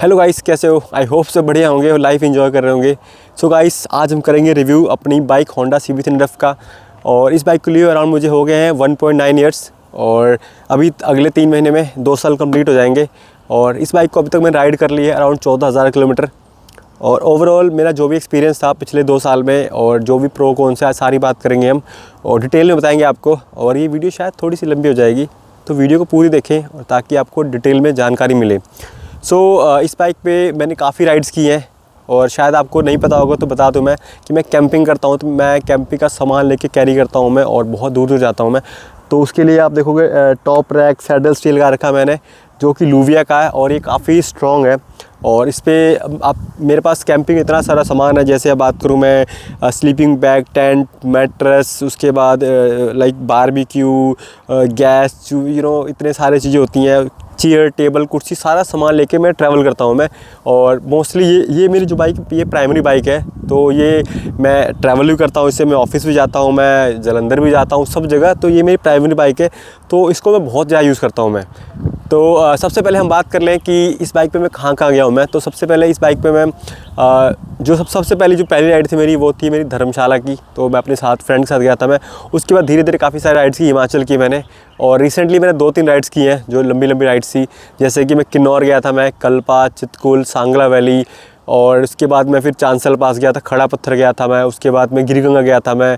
Hello guys, कैसे हो? I hope सब बढ़िया होंगे और लाइफ एंजॉय कर रहे होंगे। सो गाइस, आज हम करेंगे रिव्यू अपनी बाइक होंडा CB300 का। और इस बाइक के लिए अराउंड मुझे हो गए हैं 1.9 ईयर्स और अभी अगले 3 महीने में 2 साल कंप्लीट हो जाएंगे। और इस बाइक को अभी तक मैंने राइड कर ली है अराउंड 14,000 किलोमीटर। और ओवरऑल मेरा जो भी एक्सपीरियंस था पिछले 2 साल में और जो भी प्रो कौन से, आज सारी बात करेंगे हम और डिटेल में बताएंगे आपको। और ये वीडियो शायद थोड़ी सी लंबी हो जाएगी, तो वीडियो को पूरी देखें और ताकि आपको डिटेल में जानकारी मिले। इस बाइक पे मैंने काफ़ी राइड्स की हैं और शायद आपको नहीं पता होगा तो बता दूं मैं कि मैं कैंपिंग करता हूं, तो मैं कैंपिंग का सामान लेके कैरी करता हूं मैं और बहुत दूर दूर जाता हूं मैं। तो उसके लिए आप देखोगे टॉप रैक सैडल स्टील का रखा मैंने, जो कि लूविया का है और ये काफ़ी स्ट्रॉन्ग है। और इस पर आप मेरे पास कैंपिंग इतना सारा सामान है, जैसे अब बात करूँ मैं स्लीपिंग बैग, टेंट, मैट्रेस, उसके बाद लाइक बारबेक्यू, गैस, इतने सारे चीज़ें होती हैं, चेयर, टेबल, कुर्सी, सारा सामान लेके मैं ट्रैवल करता हूँ मैं। और मोस्टली ये मेरी जो बाइक, ये प्राइमरी बाइक है, तो ये मैं ट्रैवल भी करता हूँ इससे। मैं ऑफिस भी जाता हूँ, मैं जलंधर भी जाता हूँ, सब जगह। तो ये मेरी प्राइमरी बाइक है, तो इसको मैं बहुत ज़्यादा यूज़ करता हूँ मैं। तो सबसे पहले हम बात कर लें कि इस बाइक पे मैं कहाँ कहाँ गया हूँ मैं। तो सबसे पहले इस बाइक पे मैं सबसे पहली जो पहली राइड थी मेरी, वो थी मेरी धर्मशाला की। तो मैं अपने साथ फ्रेंड के साथ गया था मैं। उसके बाद धीरे धीरे काफ़ी सारी राइड्स की, हिमाचल की मैंने। और रिसेंटली मैंने 2-3 राइड्स की हैं जो लंबी लंबी राइड्स थी, जैसे कि मैं किन्नौर गया था, मैं कल्पा, चितकुल, सांगला वैली। और उसके बाद मैं फिर चांसल पास गया था, खड़ा पत्थर गया था मैं। उसके बाद मैं गिरिगंगा गया था मैं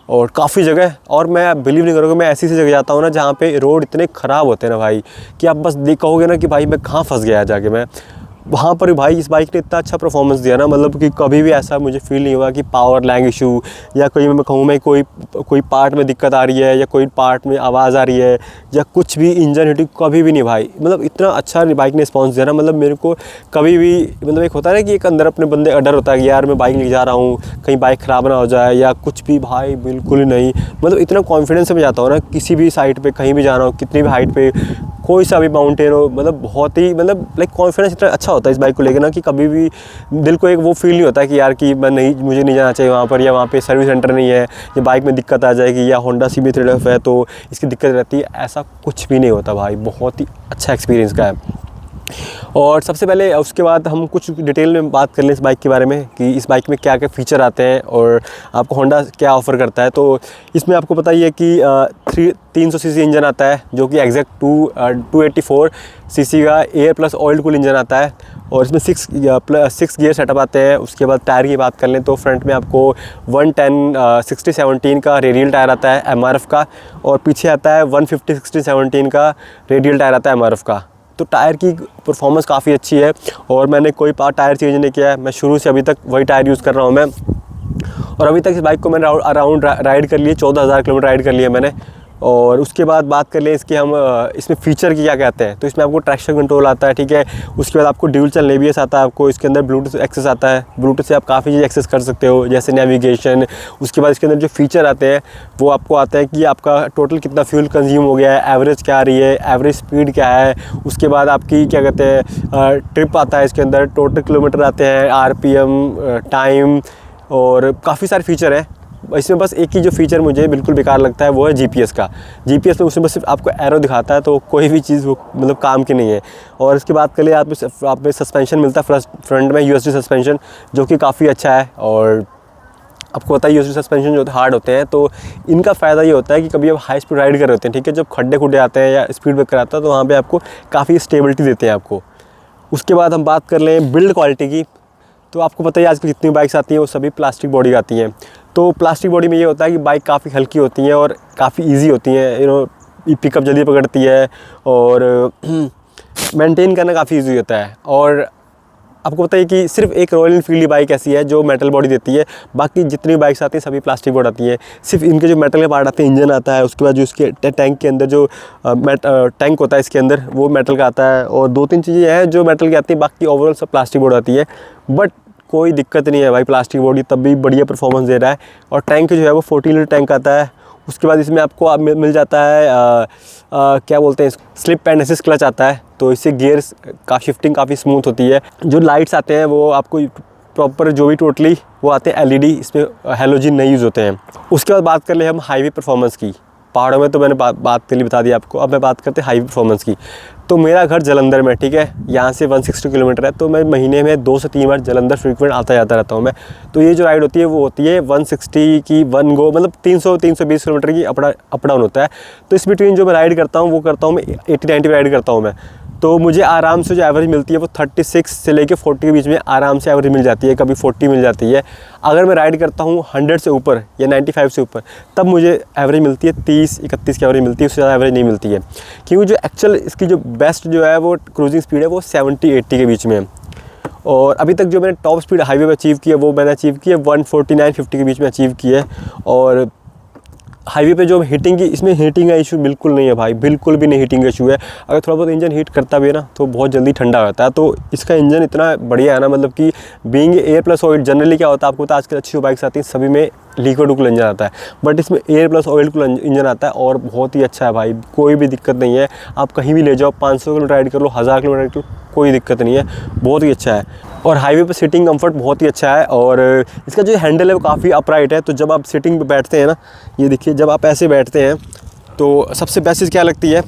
और काफ़ी जगह। और मैं बिलीव नहीं करोगे, मैं ऐसी जगह जाता हूँ ना जहाँ पे रोड इतने ख़राब होते हैं ना भाई, कि आप बस कहोगे ना कि भाई मैं कहाँ फंस गया जाके मैं। वहाँ पर भाई इस बाइक ने इतना अच्छा परफॉर्मेंस दिया ना, मतलब कि कभी भी ऐसा मुझे फील नहीं हुआ कि पावर लैग इशू या कोई, मैं कहूँ मैं कोई पार्ट में दिक्कत आ रही है या कोई पार्ट में आवाज़ आ रही है या कुछ भी इंजन हीटिंग, कभी भी नहीं भाई। मतलब इतना अच्छा बाइक ने रिस्पॉन्स दिया ना, मतलब मेरे को कभी भी, मतलब एक होता है ना कि एक अंदर अपने बंदे का डर होता है कि यार मैं बाइक ले जा रहा हूँ, कहीं बाइक ख़राब ना हो जाए या कुछ भी। भाई बिल्कुल ही नहीं, मतलब इतना कॉन्फिडेंस से मैं जाता हूँ ना, किसी भी साइड पर कहीं भी जाना हो, कितनी भी हाइट पर, कोई सा भी माउंटेन हो, मतलब बहुत ही, मतलब लाइक कॉन्फिडेंस इतना अच्छा होता है इस बाइक को लेकर ना, कि कभी भी दिल को एक वो फील नहीं होता कि यार कि मुझे नहीं जाना चाहिए वहाँ पर, या वहाँ पे सर्विस सेंटर नहीं है, या बाइक में दिक्कत आ जाएगी, या होंडा CB300 है तो इसकी दिक्कत रहती है। ऐसा कुछ भी नहीं होता भाई, बहुत ही अच्छा एक्सपीरियंस का है। और सबसे पहले उसके बाद हम कुछ डिटेल में बात कर लें इस बाइक के बारे में कि इस बाइक में क्या क्या फ़ीचर आते हैं और आपको होंडा क्या ऑफ़र करता है। तो इसमें आपको पता ही है कि 300 सीसी इंजन आता है, जो कि एग्जैक्ट 284 सीसी का air plus oil cool engine आता है। और इसमें 6 गियर सेटअप आते हैं। उसके बाद टायर की बात कर लें तो फ्रंट में आपको 110/60/17 का रेडियल टायर आता है MRF का, और पीछे आता है 150/60/17 का रेडियल टायर आता है MRF का। तो टायर की परफॉर्मेंस काफ़ी अच्छी है और मैंने कोई पार्ट टायर चेंज नहीं किया है। मैं शुरू से अभी तक वही टायर यूज़ कर रहा हूँ मैं। और अभी तक इस बाइक को मैंने अराउंड राइड कर लिए 14,000 किलोमीटर राइड कर लिए मैंने। और उसके बाद बात कर लें इसके हम इसमें फ़ीचर की क्या कहते हैं। तो इसमें आपको ट्रैक्शन कंट्रोल आता है, ठीक है। उसके बाद आपको ड्यूल चैनल ABS आता है, आपको इसके अंदर ब्लूटूथ एक्सेस आता है। ब्लूटूथ से आप काफ़ी चीज़ एक्सेस कर सकते हो, जैसे नेविगेशन। उसके बाद इसके अंदर जो फ़ीचर आते हैं वो आपको आता है कि आपका टोटल कितना फ्यूल कंज्यूम हो गया है, एवरेज क्या आ रही है, एवरेज स्पीड क्या है। उसके बाद आपकी क्या कहते हैं ट्रिप आता है इसके अंदर, टोटल किलोमीटर आते हैं, RPM, टाइम, और काफ़ी सारे फ़ीचर हैं। इसमें बस एक ही जो फ़ीचर मुझे बिल्कुल बेकार लगता है वो है GPS का। GPS में उसमें बस सिर्फ आपको एरो दिखाता है, तो कोई भी चीज़ वो मतलब काम की नहीं है। और इसके बाद के लिए आप में सस्पेंशन मिलता है फ्रंट में USD सस्पेंशन, जो कि काफ़ी अच्छा है। और आपको पता है USD सस्पेंशन जो हार्ड होते हैं, तो इनका फ़ायदा ये होता है कि कभी आप हाई स्पीड राइड कर रहे होते हैं, ठीक है, जब खड्डे खुड्डे आते हैं या स्पीड ब्रेकर आता है, तो वहाँ पर आपको काफ़ी स्टेबिलिटी देते हैं आपको। उसके बाद हम बात कर लें बिल्ड क्वालिटी की। तो आपको पता है आजकल जितनी बाइक्स आती हैं वो सभी प्लास्टिक बॉडी आती हैं। तो प्लास्टिक बॉडी में ये होता है कि बाइक काफ़ी हल्की होती हैं और काफ़ी इजी होती हैं, पिकअप जल्दी पकड़ती है और मेंटेन करना काफ़ी इजी होता है। और आपको पता है कि सिर्फ एक रॉयल एनफील्ड की बाइक ऐसी है जो मेटल बॉडी देती है, बाकी जितनी बाइक्स आती हैं सभी प्लास्टिक बॉडी आती हैं। सिर्फ इनके जो मेटल के पार्ट आते हैं, इंजन आता है, उसके बाद जो इसके टैंक के अंदर जो टैंक होता है इसके अंदर, वो मेटल का आता है। और 2-3 चीज़ें हैं जो मेटल की आती हैं, बाकी ओवरऑल सब प्लास्टिक बॉडी आती है। बट कोई दिक्कत नहीं है भाई, प्लास्टिक बॉडी तब भी बढ़िया परफॉर्मेंस दे रहा है। और टैंक जो है वो 40 लीटर टैंक आता है। उसके बाद इसमें आपको मिल जाता है क्या बोलते हैं, स्लिप एंड असिस्ट क्लच आता है, तो इससे गियर का शिफ्टिंग काफ़ी स्मूथ होती है। जो लाइट्स आते हैं वो आपको प्रॉपर जो भी टोटली वो आते हैं LED, इसमें हैलोजन नहीं यूज़ होते हैं। उसके बाद बात कर ले हम हाईवे परफॉर्मेंस की। पहाड़ों में तो मैंने बात के लिए बता दी आपको। अब मैं बात करते हैं हाई परफॉर्मेंस की। तो मेरा घर जालंधर में, ठीक है, यहाँ से 160 किलोमीटर है। तो मैं महीने में 2 से 3 बार जालंधर फ्रीक्वेंट आता जाता रहता हूँ मैं। तो ये जो राइड होती है वो होती है 160 की वन गो, मतलब 300-320 किलोमीटर की अप डाउन होता है। तो इस बिटवीन जो मैं राइड करता हूँ वो करता हूँ मैं 80-90 राइड करता हूँ मैं। तो मुझे आराम से जो एवरेज मिलती है वो 36 से लेके 40 के बीच में आराम से एवरेज मिल जाती है, कभी 40 मिल जाती है। अगर मैं राइड करता हूँ 100 से ऊपर या 95 से ऊपर, तब मुझे एवरेज मिलती है 30-31 की एवरेज मिलती है, उससे ज़्यादा एवरेज नहीं मिलती है। क्योंकि जो एक्चुअल इसकी जो बेस्ट जो है वो क्रूजिंग स्पीड है वो 70-80 के बीच में है। और अभी तक जो मैंने टॉप स्पीड हाईवे पर अचीव की है वो मैंने अचीव की है 149-50 के बीच में अचीव की है। और हाईवे पे जो हीटिंग की, इसमें हीटिंग का इशू बिल्कुल नहीं है भाई, बिल्कुल भी नहीं हीटिंग का इशू है। अगर थोड़ा बहुत इंजन हीट करता भी है ना तो बहुत जल्दी ठंडा हो जाता है। तो इसका इंजन इतना बढ़िया है ना, मतलब कि being air plus oil, generally क्या होता है आपको तो आजकल अच्छी बाइक्स आती हैं सभी में लिक्विड कूल इंजन आता है, बट इसमें air plus oil cool engine आता है और बहुत ही अच्छा है भाई, कोई भी दिक्कत नहीं है। आप कहीं भी ले जाओ, 500 किलोमीटर राइड कर लो, 1000 किलोमीटर राइड कर लो, कोई दिक्कत नहीं है, बहुत ही अच्छा है। और हाईवे पे सीटिंग कंफर्ट बहुत ही अच्छा है। और इसका जो हैंडल है वो काफ़ी अपराइट है। तो जब आप सीटिंग पे बैठते हैं ना, ये देखिए जब आप ऐसे बैठते हैं तो सबसे बेस्ट चीज़ क्या लगती है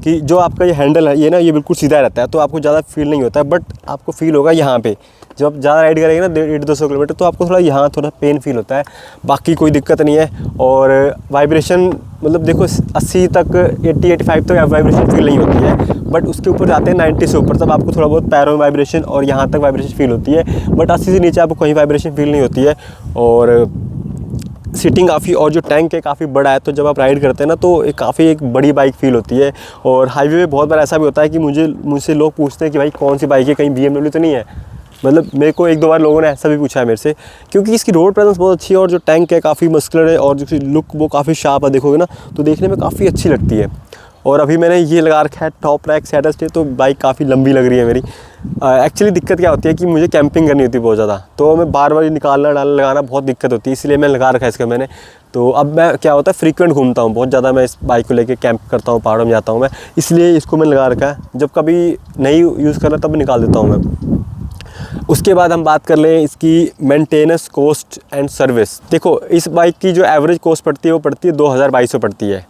कि जो आपका ये हैंडल है ये ना, ये बिल्कुल सीधा रहता है, तो आपको ज़्यादा फील नहीं होता है। बट आपको फील होगा यहाँ पे जब आप ज़्यादा राइड करेंगे ना 150-200 किलोमीटर, तो आपको थोड़ा यहाँ थोड़ा पेन फील होता है, बाकी कोई दिक्कत नहीं है। और वाइब्रेशन मतलब देखो 80 तक 80-85 तक वाइब्रेशन फील नहीं होती है, बट उसके ऊपर जाते हैं 90 से ऊपर, तब आपको थोड़ा बहुत पैरों में वाइब्रेशन और यहाँ तक वाइब्रेशन फील होती है। बट 80 से नीचे आपको कहीं वाइब्रेशन फील नहीं होती है। और सीटिंग काफ़ी, और जो टैंक है काफ़ी बड़ा है, तो जब आप राइड करते हैं ना तो काफ़ी एक बड़ी बाइक फील होती है। और हाईवे में बहुत बार ऐसा भी होता है कि मुझसे लोग पूछते हैं कि भाई कौन सी बाइक है, कहीं BMW तो नहीं है। मतलब मेरे को 1-2 बार लोगों ने ऐसा भी पूछा है मेरे से, क्योंकि इसकी रोड प्रेजेंस बहुत अच्छी है और जो टैंक है काफ़ी मस्कुलर है और जो लुक वो काफ़ी शार्प है, देखोगे ना तो देखने में काफ़ी अच्छी लगती है। और अभी मैंने ये लगा रखा है टॉप रैक सेटस्टे, तो बाइक काफ़ी लंबी लग रही है मेरी। एक्चुअली दिक्कत क्या होती है कि मुझे कैंपिंग करनी होती है बहुत ज़्यादा, तो मैं बार बार निकालना डालना लगाना बहुत दिक्कत होती है, इसलिए मैं लगा रखा है इसका मैंने। तो अब मैं क्या होता है फ्रीक्वेंट घूमता हूँ बहुत ज़्यादा, मैं इस बाइक को लेके कैंप करता हूँ, पहाड़ों में जाता हूँ मैं, इसलिए इसको मैंने लगा रखा है। जब कभी नहीं यूज़ करना तब निकाल देता हूँ मैं। उसके बाद हम बात कर लें इसकी मेंटेनेंस कॉस्ट एंड सर्विस। देखो इस बाइक की जो एवरेज कॉस्ट पड़ती है वो पड़ती है 2200 पड़ती है,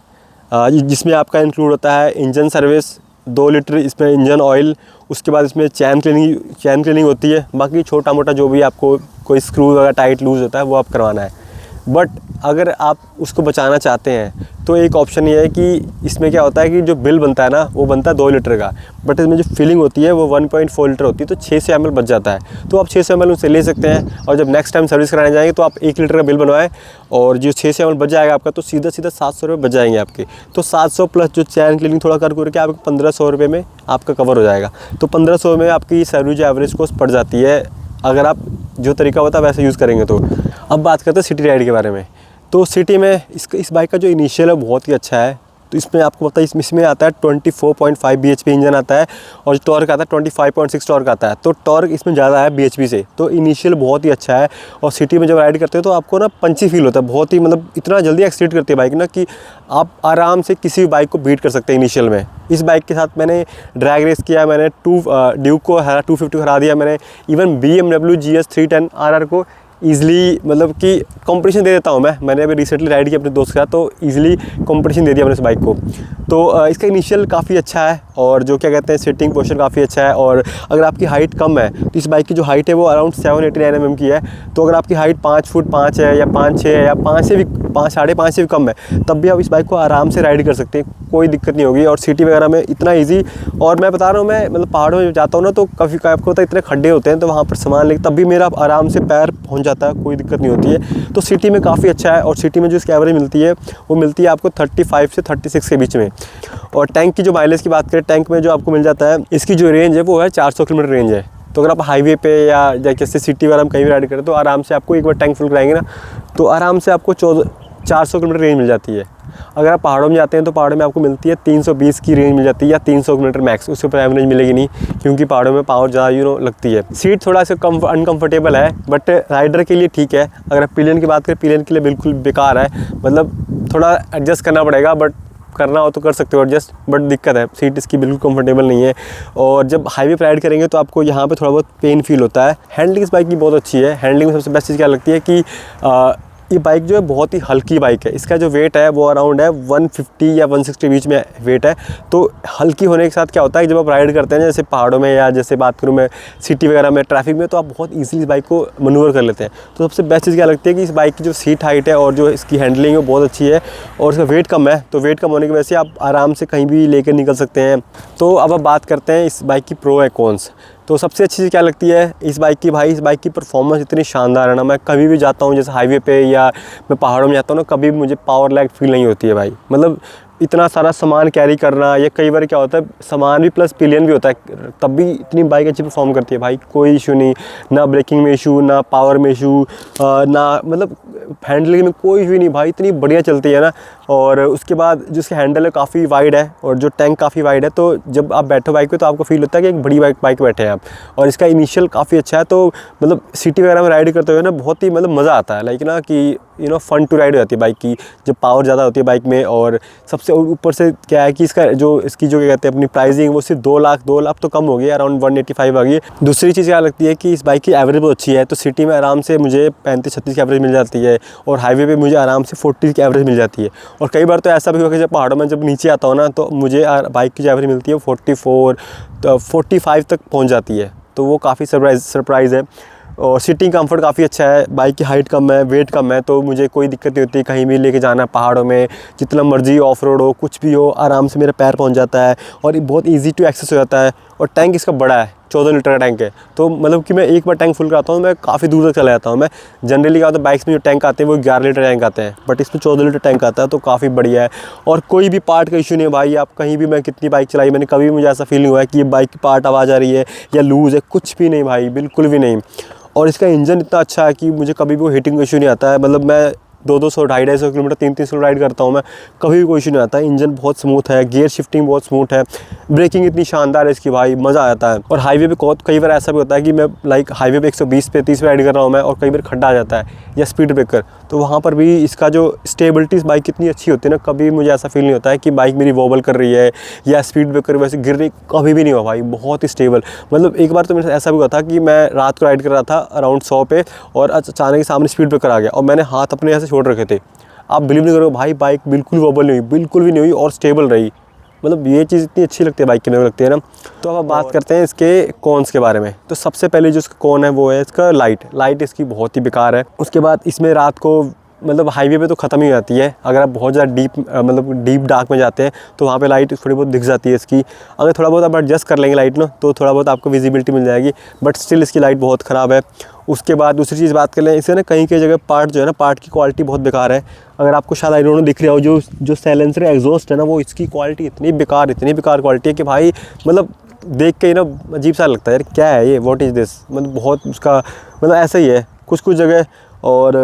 जिसमें आपका इंक्लूड होता है इंजन सर्विस, 2 लीटर इसमें इंजन ऑयल, उसके बाद इसमें चैन क्लीनिंग होती है, बाकी छोटा मोटा जो भी आपको कोई स्क्रू वगैरह टाइट लूज़ होता है वो आप करवाना है। बट अगर आप उसको बचाना चाहते हैं तो एक ऑप्शन ये है कि इसमें क्या होता है कि जो बिल बनता है ना वो बनता है 2 लीटर का, बट इसमें जो फिलिंग होती है वो 1.4 लीटर होती है, तो 600 ml बच जाता है। तो आप 600 ml उनसे ले सकते हैं, और जब नेक्स्ट टाइम सर्विस कराने जाएंगे तो आप 1 लीटर का बिल बनवाएं, और जो 600 ml बच जाएगा आपका तो सीधा 700 रुपये बच जाएंगे आपके। तो 700 प्लस जो चैन क्लीनिंग थोड़ा करके आपको 1500 रुपये में आपका कवर हो जाएगा। तो 1500 में आपकी सर्विस जो एवरेज कॉस्ट पड़ जाती है, अगर आप जो तरीका होता है वैसे यूज़ करेंगे तो। अब बात करते हैं सिटी राइड के बारे में। तो सिटी में इस बाइक का जो इनिशियल है बहुत ही अच्छा है। तो इसमें आपको पता है इसमें आता है 24.5 bhp इंजन आता है, और टॉर्क आता है 25.6 टॉर्क आता है। तो टॉर्क इसमें ज़्यादा है bhp से, तो इनिशियल बहुत ही अच्छा है। और सिटी में जब राइड करते हो तो आपको ना पंची फील होता है, बहुत ही मतलब इतना जल्दी एक्सीलरेट करती है बाइक ना कि आप आराम से किसी भी बाइक को बीट कर सकते हैं इनिशियल में। इस बाइक के साथ मैंने ड्रैग रेस किया, मैंने ड्यूक को 250 हरा दिया मैंने, इवन BMW GS 310 RR को ईज़िली, मतलब कि कंपटीशन दे देता हूँ मैंने अभी रिसेंटली राइड किया अपने दोस्त के साथ, तो ईज़िली कंपटीशन दे दिया मैंने इस बाइक को। तो इसका इनिशियल काफ़ी अच्छा है, और जो क्या कहते हैं सिटिंग पोस्चर काफ़ी अच्छा है। और अगर आपकी हाइट कम है तो इस बाइक की जो हाइट है वो अराउंड 789 mm की है। तो अगर आपकी हाइट 5 फुट 5 है या 5.6 है या 5 से भी 5.5 से भी कम है, तब भी आप इस बाइक को आराम से राइड कर सकते हैं, कोई दिक्कत नहीं होगी। और सिटी वगैरह में इतना ईजी, और मैं बता रहा हूँ मैं मतलब पहाड़ों में जाता हूँ ना तो काफ़ी आपको पता है इतने खड्डे होते हैं, तो वहाँ पर सामान लेके तब भी मेरा आराम से पैर पहुँच जाता है, कोई दिक्कत नहीं होती है। तो सिटी में काफ़ी अच्छा है। और सिटी में जो इसकी एवरेज मिलती है वो मिलती है आपको 35 से 36 के बीच में। और टैंक की जो माइलेज की बात करें, टैंक में जो आपको मिल जाता है, इसकी जो रेंज है वो है 400 किलोमीटर रेंज है। तो अगर आप हाईवे पे या जैसे सिटी वगैरह में कहीं भी राइड करें तो आराम से आपको एक बार टैंक फुल कराएंगे ना तो आराम से आपको 400 किलोमीटर रेंज मिल जाती है। अगर आप पहाड़ों में जाते हैं तो पहाड़ों में आपको मिलती है 320 की रेंज मिल जाती है, या 300 किलोमीटर मैक्स, उससे ऊपर एवरेज मिलेगी नहीं, क्योंकि पहाड़ों में पावर ज़्यादा लगती है। सीट थोड़ा सा अनकम्फर्टेबल है, बट राइडर के लिए ठीक है। अगर आप पिलियन की बात करें, पिलियन के लिए बिल्कुल बेकार है, मतलब थोड़ा एडजस्ट करना पड़ेगा, बट करना हो तो कर सकते हो एडजस्ट, बट दिक्कत है, सीट इसकी बिल्कुल कंफर्टेबल नहीं है। और जब हाईवे पर राइड करेंगे तो आपको यहाँ पे थोड़ा बहुत पेन फील होता है। हैंडलिंग इस बाइक की बहुत अच्छी है। हैंडलिंग में सबसे बेस्ट चीज़ क्या लगती है कि ये बाइक जो है बहुत ही हल्की बाइक है। इसका जो वेट है वो अराउंड है 150 या 160 बीच में वेट है। तो हल्की होने के साथ क्या होता है कि जब आप राइड करते हैं जैसे पहाड़ों में या जैसे बात करूँ मैं सिटी वगैरह में ट्रैफिक में, तो आप बहुत ईजिली इस बाइक को मनूवर कर लेते हैं। तो सबसे बेस्ट चीज़ क्या लगती है कि इस बाइक की जो सीट हाइट है और जो इसकी हैंडलिंग है वो बहुत अच्छी है और इसका वेट कम है। तो वेट कम होने की वजह से आप आराम से कहीं भी लेकर निकल सकते हैं। तो अब बात करते हैं इस बाइक की प्रो है कॉन्स। तो सबसे अच्छी चीज़ क्या लगती है इस बाइक की, भाई इस बाइक की परफॉर्मेंस इतनी शानदार है ना। मैं कभी भी जाता हूँ जैसे हाईवे पे या मैं पहाड़ों में जाता हूँ ना, कभी भी मुझे पावर लैग फील नहीं होती है भाई। मतलब इतना सारा सामान कैरी करना, या कई बार क्या होता है सामान भी प्लस पिलियन भी होता है, तब भी इतनी बाइक अच्छी परफॉर्म करती है भाई। कोई इशू नहीं, ना ब्रेकिंग में इशू, ना पावर में इशू, ना मतलब हैंडलिंग में कोई इशू नहीं भाई, इतनी बढ़िया चलती है ना। और उसके बाद जो इसका हैंडल है काफ़ी वाइड है और जो टैंक काफ़ी वाइड है, तो जब आप बैठो बाइक पे तो आपको फील होता है कि एक बड़ी बाइक बैठे हैं आप। और इसका इनिशियल काफ़ी अच्छा है, तो मतलब सिटी वगैरह में राइड करते हुए ना बहुत ही मतलब मज़ा आता है। लाइक ना कि फन टू राइड हो जाती है बाइक की, जब पावर ज़्यादा होती है बाइक में। और सबसे ऊपर से क्या है कि इसकी जो क्या कहते हैं अपनी प्राइसिंग वो सिर्फ 2 लाख तो कम हो गई, अराउंड 185 आ गई है। दूसरी चीज़ क्या लगती है कि इस बाइक की एवरेज बहुत अच्छी है। तो सिटी में आराम से मुझे 35-36 की एवरेज मिल जाती है और हाईवे पे मुझे आराम से 40 की एवरेज मिल जाती है। और कई बार तो ऐसा भी हुआ कि जब पहाड़ों में जब नीचे आता हूँ ना, तो मुझे बाइक की जो एवरेज मिलती है 44 तो 45 तक पहुँच जाती है। तो वो काफ़ी सरप्राइज़ है। और सीटिंग कंफर्ट काफ़ी अच्छा है, बाइक की हाइट कम है, वेट कम है, तो मुझे कोई दिक्कत नहीं होती। कहीं भी लेके जाना पहाड़ों में, जितना मर्जी ऑफ रोड हो कुछ भी हो, आराम से मेरा पैर पहुंच जाता है और बहुत इजी टू एक्सेस हो जाता है। और टैंक इसका बड़ा है, 14 लीटर का टैंक है। तो मतलब कि मैं एक बार टैंक फुल कराता हूँ मैं काफ़ी दूर तक चला जाता हूँ। मैं जनरली क्या होता है बाइक्स में जो टैंक आते हैं वो 11 लीटर टैंक आते हैं, बट इसमें 14 लीटर टैंक आता है, तो काफ़ी बढ़िया है। और कोई भी पार्ट का इशू नहीं है भाई। आप कहीं भी, मैं कितनी बाइक चलाई, मैंने कभी भी मुझे ऐसा फील नहीं हुआ है कि ये बाइक की पार्ट आवाज़ आ रही है या लूज़ है, कुछ भी नहीं भाई, बिल्कुल भी नहीं। और इसका इंजन इतना अच्छा है कि मुझे कभी भी वो हीटिंग का इशू नहीं आता है। मतलब मैं 200-200, 250-250 किलोमीटर, 300-300 राइड करता हूँ मैं, कभी भी कोई इशू नहीं आता है। इंजन बहुत स्मूथ है, गियर शिफ्टिंग बहुत स्मूथ है, ब्रेकिंग इतनी शानदार है इसकी भाई, मज़ा आ जाता है। और हाईवे पे कई बार ऐसा भी होता है कि मैं लाइक हाईवे पे 120 पे 30 पे राइड कर रहा हूँ मैं, और कई बार खड्डा आ जाता है या स्पीड ब्रेकर, तो वहाँ पर भी इसका जो स्टेबिलिटी इस बाइक की इतनी अच्छी होती है ना, कभी मुझे ऐसा फील नहीं होता है कि बाइक मेरी वॉबल कर रही है या स्पीड ब्रेकर वैसे गिर रही, कभी भी नहीं हुआ भाई, बहुत ही स्टेबल। मतलब एक बार तो मेरे साथ ऐसा भी हुआ था कि मैं रात को राइड कर रहा था अराउंड 100 पे, और अचानक ही सामने स्पीड ब्रेकर आ गया और मैंने हाथ अपने यहाँ से छोड़ रखे थे। आप बिलीव नहीं करोगे भाई, बाइक बिल्कुल वॉबल नहीं हुई, बिल्कुल भी नहीं हुई और स्टेबल रही। मतलब ये चीज़ इतनी अच्छी लगती है बाइक की, मेरे को लगती है ना। तो अब बात करते हैं इसके कॉन्स के बारे में। तो सबसे पहले जो इसका कॉन है वो है इसका लाइट इसकी बहुत ही बेकार है। उसके बाद इसमें रात को मतलब हाईवे पे तो ख़त्म ही हो जाती है, अगर आप बहुत ज़्यादा डीप डार्क में जाते हैं तो वहाँ पे लाइट थोड़ी बहुत दिख जाती है इसकी। अगर थोड़ा बहुत आप एडजस्ट कर लेंगे लाइट ना, तो थोड़ा बहुत आपको विजिबिलिटी मिल जाएगी, बट स्टिल इसकी लाइट बहुत ख़राब है। उसके बाद दूसरी चीज़ बात कर लें, इसे ना कहीं जगह पार्ट जो है ना, पार्ट की क्वालिटी बहुत बेकार है। अगर आपको शायद आई डोंट नो दिख रहा हो, जो साइलेंसर एग्जॉस्ट है ना, वो इसकी क्वालिटी इतनी बेकार क्वालिटी है कि भाई मतलब देख के ही ना अजीब सा लगता है, यार क्या है ये, व्हाट इज़ दिस। मतलब बहुत उसका मतलब ऐसा ही है कुछ जगह। और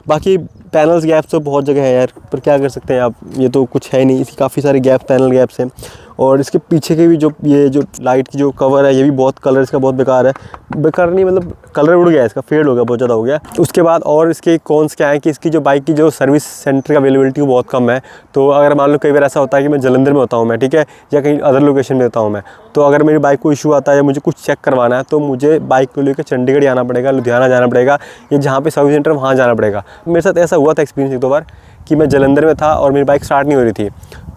बाकी पैनल्स गैप्स तो बहुत जगह है यार, पर क्या कर सकते हैं आप, ये तो कुछ है नहीं। इसकी काफ़ी सारे पैनल गैप्स हैं। और इसके पीछे के भी ये जो लाइट की जो कवर है, ये भी बहुत कलर इसका बहुत बेकार है। बेकार नहीं मतलब कलर उड़ गया, इसका फेड हो गया, बहुत ज़्यादा हो गया। उसके बाद और इसके कॉन्स क्या है कि इसकी जो बाइक की जो सर्विस सेंटर की अवेलेबिलिटी वो बहुत कम है। तो अगर मान लो कई बार ऐसा होता है कि मैं जलंधर में होता हूँ मैं, ठीक है, या कहीं अदर लोकेशन में होता हूँ मैं, तो अगर मेरी बाइक को इशू आता है या मुझे कुछ चेक करवाना है, तो मुझे बाइक को लेकर चंडीगढ़ जाना पड़ेगा, लुधियाना जाना पड़ेगा, या जहाँ पे सर्विस सेंटर वहाँ जाना पड़ेगा। मेरे साथ ऐसा हुआ था एक्सपीरियंस 1-2 बार कि मैं जलंधर में था और मेरी बाइक स्टार्ट नहीं हो रही थी।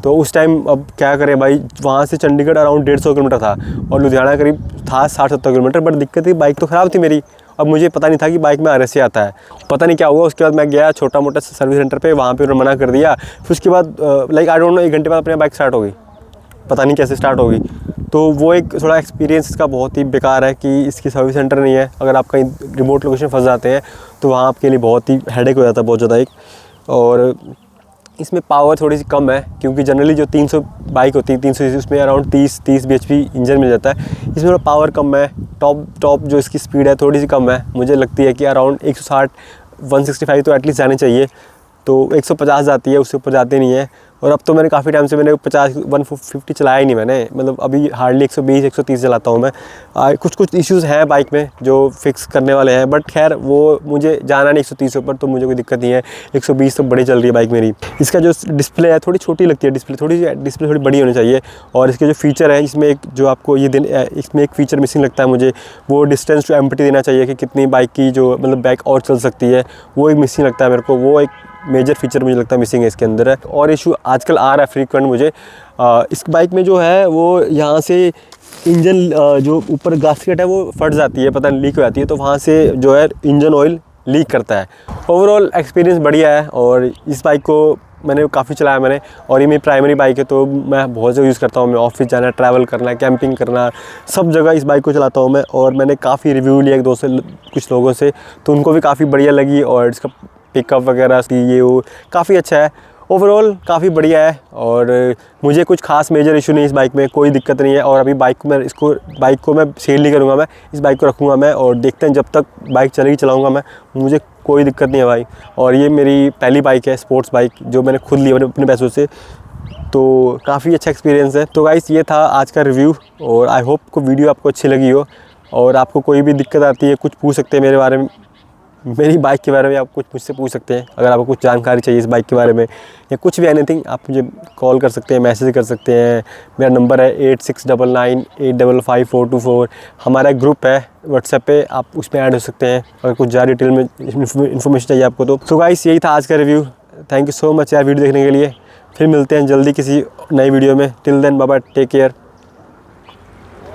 तो उस टाइम अब क्या करें भाई, वहाँ से चंडीगढ़ अराउंड 150 किलोमीटर था और लुधियाना करीब था 60-70 किलोमीटर। बट दिक्कत थी, बाइक तो ख़राब थी मेरी। अब मुझे पता नहीं था कि बाइक में RSA आता है, पता नहीं क्या हुआ। उसके बाद मैं गया छोटा मोटा सर्विस सेंटर पे, वहाँ पे उन्होंने मना कर दिया। फिर उसके बाद लाइक आई डोंट नो 1 घंटे बाद अपनी बाइक स्टार्ट हो गई, पता नहीं कैसे स्टार्ट होगी। तो वो एक थोड़ा एक्सपीरियंस इसका बहुत ही बेकार है कि इसकी सर्विस सेंटर नहीं है। अगर आप कहीं रिमोट लोकेशन फंस जाते हैं तो वहाँ आपके लिए बहुत ही हेडेक हो जाता है, बहुत ज़्यादा एक। और इसमें पावर थोड़ी सी कम है, क्योंकि जनरली जो 300 बाइक होती है 300 उसमें अराउंड 30 bhp इंजन मिल जाता है। इसमें थोड़ा पावर कम है। टॉप जो इसकी स्पीड है थोड़ी सी कम है, मुझे लगती है कि अराउंड 160 165 तो एटलीस्ट जाने चाहिए। तो 150 जाती है, उससे ऊपर जाती नहीं है। और अब तो मैंने काफ़ी टाइम से मैंने 150 चलाया ही नहीं मैंने, मतलब अभी हार्डली 120 130 चलाता हूँ मैं। कुछ कुछ इश्यूज़ हैं बाइक में जो फिक्स करने वाले हैं, बट खैर वो मुझे जाना नहीं 130 ऊपर, तो मुझे कोई दिक्कत नहीं है। 120 तो बड़ी चल रही है बाइक मेरी। इसका जो डिस्प्ले है थोड़ी छोटी लगती है, डिस्प्ले थोड़ी बड़ी होनी चाहिए। और इसके जो फीचर हैं, इसमें एक जो आपको इसमें एक फ़ीचर मिसिंग लगता है मुझे, वो डिस्टेंस टू एम्प्टी देना चाहिए कि कितनी बाइक की जो मतलब बाइक और चल सकती है, वो एक मिसिंग लगता है मेरे को। वो एक मेजर फीचर मुझे लगता है मिसिंग है इसके अंदर है। और इशू आजकल आ रहा है फ्रीक्वेंट मुझे, इस बाइक में जो है वो यहाँ से इंजन जो ऊपर गास्केट है वो फट जाती है, पता नहीं लीक हो जाती है, तो वहाँ से जो है इंजन ऑयल लीक करता है। ओवरऑल एक्सपीरियंस बढ़िया है और इस बाइक को मैंने काफ़ी चलाया मैंने, और ये मेरी प्राइमरी बाइक है, तो मैं बहुत जगह यूज़ करता हूँ। मैं ऑफिस जाना, ट्रैवल करना, कैंपिंग करना, सब जगह इस बाइक को चलाता हूँ मैं। और मैंने काफ़ी रिव्यू लिया एक दो से कुछ लोगों से, तो उनको भी काफ़ी बढ़िया लगी और इसका पिकअप वगैरह ये वो काफ़ी अच्छा है। ओवरऑल काफ़ी बढ़िया है और मुझे कुछ खास मेजर इशू नहीं, इस बाइक में कोई दिक्कत नहीं है। और अभी बाइक को मैं सेल नहीं करूँगा, मैं इस बाइक को रखूँगा मैं, और देखते हैं जब तक बाइक चलेगी चलाऊँगा मैं, मुझे कोई दिक्कत नहीं है भाई। और ये मेरी पहली बाइक है, स्पोर्ट्स बाइक, जो मैंने खुद ली अपने पैसों से, तो काफ़ी अच्छा एक्सपीरियंस है। तो गाइस ये था आज का रिव्यू, और आई होप को वीडियो आपको अच्छी लगी हो। और आपको कोई भी दिक्कत आती है, कुछ पूछ सकते हैं मेरे बारे में, मेरी बाइक के बारे में आप कुछ मुझसे पूछ सकते हैं। अगर आपको कुछ जानकारी चाहिए इस बाइक के बारे में या कुछ भी एनीथिंग, आप मुझे कॉल कर सकते हैं, मैसेज कर सकते हैं। मेरा नंबर है 8699855424। हमारा एक ग्रुप है व्हाट्सएप पे, आप उसमें ऐड हो सकते हैं अगर कुछ ज़्यादा डिटेल में इन्फॉर्मेशन चाहिए आपको तो। सो गाइस यही था आज का review. Thank you so much यार वीडियो देखने के लिए। फिर मिलते हैं जल्दी किसी नई वीडियो में। Till then bye bye, take care.